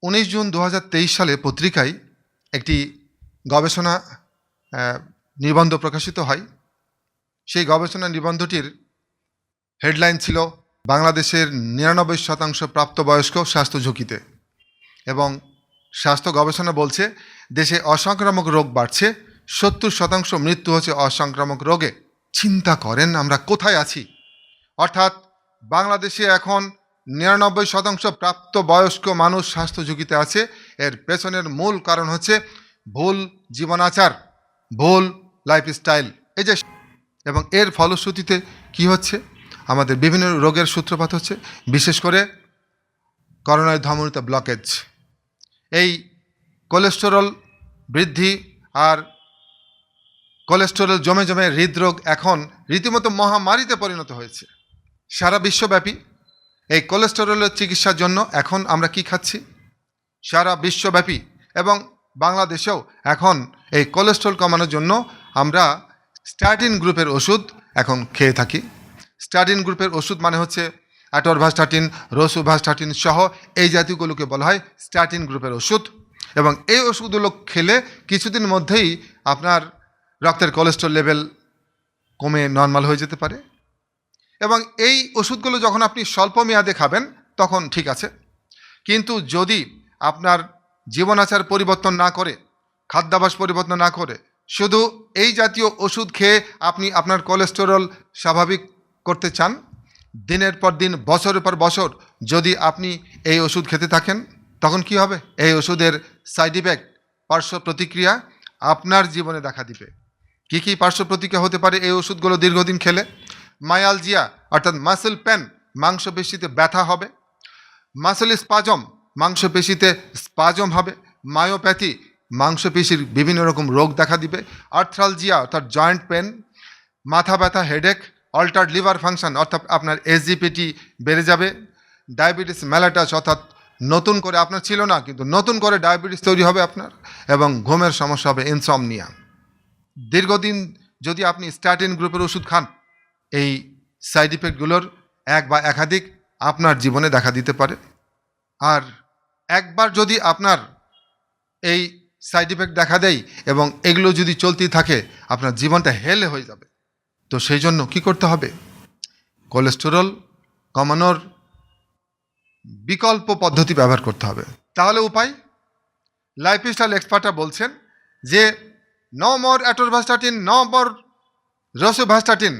19 June 2023 সালে পত্রিকায় একটি গবেষণা নিবন্ধ প্রকাশিত হয়। সেই গবেষণা নিবন্ধটির হেডলাইন ছিল বাংলাদেশের 99% প্রাপ্তবয়স্ক স্বাস্থ্য ঝুঁকিতে, এবং স্বাস্থ্য গবেষণা বলছে দেশে অসংক্রামক রোগ বাড়ছে, 70% মৃত্যু হচ্ছে অসংক্রামক রোগে। চিন্তা করেন আমরা কোথায় আছি। অর্থাৎ বাংলাদেশে এখন 99% প্রাপ্তবয়স্ক মানুষ স্বাস্থ্য ঝুঁকিতে আছে। এর পেছনের মূল কারণ হচ্ছে ভুল জীবনাচার, ভুল লাইফস্টাইল। এবং এর ফলশ্রুতিতে কি হচ্ছে, আমাদের বিভিন্ন রোগের সূত্রপাত হচ্ছে, বিশেষ করে করোনারি ধমনীতে ব্লকেজ। এই কোলেস্টেরল বৃদ্ধি আর কোলেস্টেরল জমে জমে হৃদরোগ এখন রীতিমতো মহামারীতে পরিণত হয়েছে সারা বিশ্বব্যাপী। এই কোলেস্টেরলের চিকিৎসার জন্য এখন আমরা কি খাচ্ছি সারা বিশ্বব্যাপী, এবং বাংলাদেশেও এখন এই কোলেস্টেরল কমানোর জন্য আমরা স্ট্যাটিন গ্রুপের ওষুধ এখন খেয়ে থাকি। স্ট্যাটিন গ্রুপের ওষুধ মানে হচ্ছে অ্যাটোরভাস্টাটিন, রোসুভাস্টাটিন সহ এই জাতীয়গুলোকে বলা হয় স্ট্যাটিন গ্রুপের ওষুধ। এবং এই ওষুধগুলো খেলে কিছুদিন মধ্যেই আপনার রক্তের কোলেস্টেরল লেভেল কমে নর্মাল হয়ে যেতে পারে। এবং এই ওষুধগুলো যখন আপনি স্বল্প মেয়াদে খাবেন তখন ঠিক আছে, কিন্তু যদি আপনার জীবনাচার পরিবর্তন না করে, খাদ্যাভ্যাস পরিবর্তন না করে, শুধু এই জাতীয় ওষুধ খেয়ে আপনি আপনার কোলেস্টেরল স্বাভাবিক করতে চান, দিনের পর দিন বছরের পর বছর যদি আপনি এই ওষুধ খেতে থাকেন, তখন কি হবে? এই ওষুধের সাইড ইফেক্ট, পার্শ্ব প্রতিক্রিয়া আপনার জীবনে দেখা দিবে। কী কী পার্শ্ব প্রতিক্রিয়া হতে পারে এই ওষুধগুলো দীর্ঘদিন খেলে? মায়ালজিয়া অর্থাৎ মাসেল পেন, মাংসপেশিতে ব্যথা হবে। মাসেল স্পাজম, মাংসপেশিতে স্পাজম হবে। মায়োপ্যাথি, মাংসপেশির বিভিন্ন রকম রোগ দেখা দিবে। আর্থ্রালজিয়া অর্থাৎ জয়েন্ট পেন, মাথা ব্যথা, হেডেক। অল্টার্ড লিভার ফাংশন অর্থাৎ আপনার এসজিপিটি বেড়ে যাবে। ডায়াবেটিস মেলাটাস অর্থাৎ নতুন করে আপনার ছিল না কিন্তু নতুন করে ডায়াবেটিস তৈরি হবে আপনার, এবং ঘুমের সমস্যা হবে, ইনসমনিয়া। দীর্ঘদিন যদি আপনি স্ট্যাটিন গ্রুপের ওষুধ খান, এই সাইড ইফেক্টগুলোর এক বা একাধিক আপনার জীবনে দেখা দিতে পারে। আর একবার যদি আপনার এই সাইড ইফেক্ট দেখা দেয় এবং এগুলো যদি চলতেই থাকে, আপনার জীবনটা হেলে হয়ে যাবে। তো সেই জন্য কী করতে হবে? কোলেস্টেরল কমানোর বিকল্প পদ্ধতি ব্যবহার করতে হবে। তাহলে উপায়? লাইফস্টাইল এক্সপার্টরা বলছেন যে no more atorvastatin, no more rosuvastatin.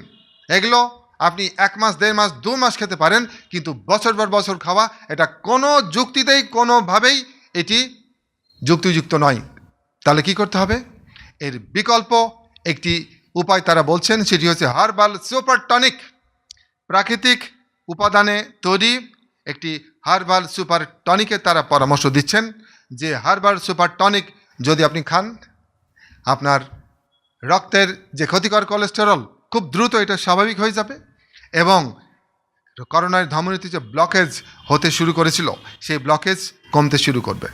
এগুলো আপনি 1 মাস, 1.5 মাস, 2 মাস খেতে পারেন, কিন্তু বছর পর বছর খাওয়া এটা কোনো যুক্তিতেই কোনোভাবেই এটি যুক্তিযুক্ত নয়। তাহলে কি করতে হবে? এর বিকল্প একটি উপায় তারা বলছেন, সেটি হচ্ছে হার্বাল সুপার টনিক। প্রাকৃতিক উপাদানে তৈরি একটি হার্বাল সুপার টনিকের তারা পরামর্শ দিচ্ছেন যে হার্বাল সুপার টনিক যদি আপনি খান, আপনার রক্তের যে ক্ষতিকর কোলেস্টেরল খুব দ্রুত এটা স্বাভাবিক হয়ে যাবে, এবং করোনারি ধমনীতে যে ব্লকেজ হতে শুরু করেছিল সেই ব্লকেজ কমতে শুরু করবে।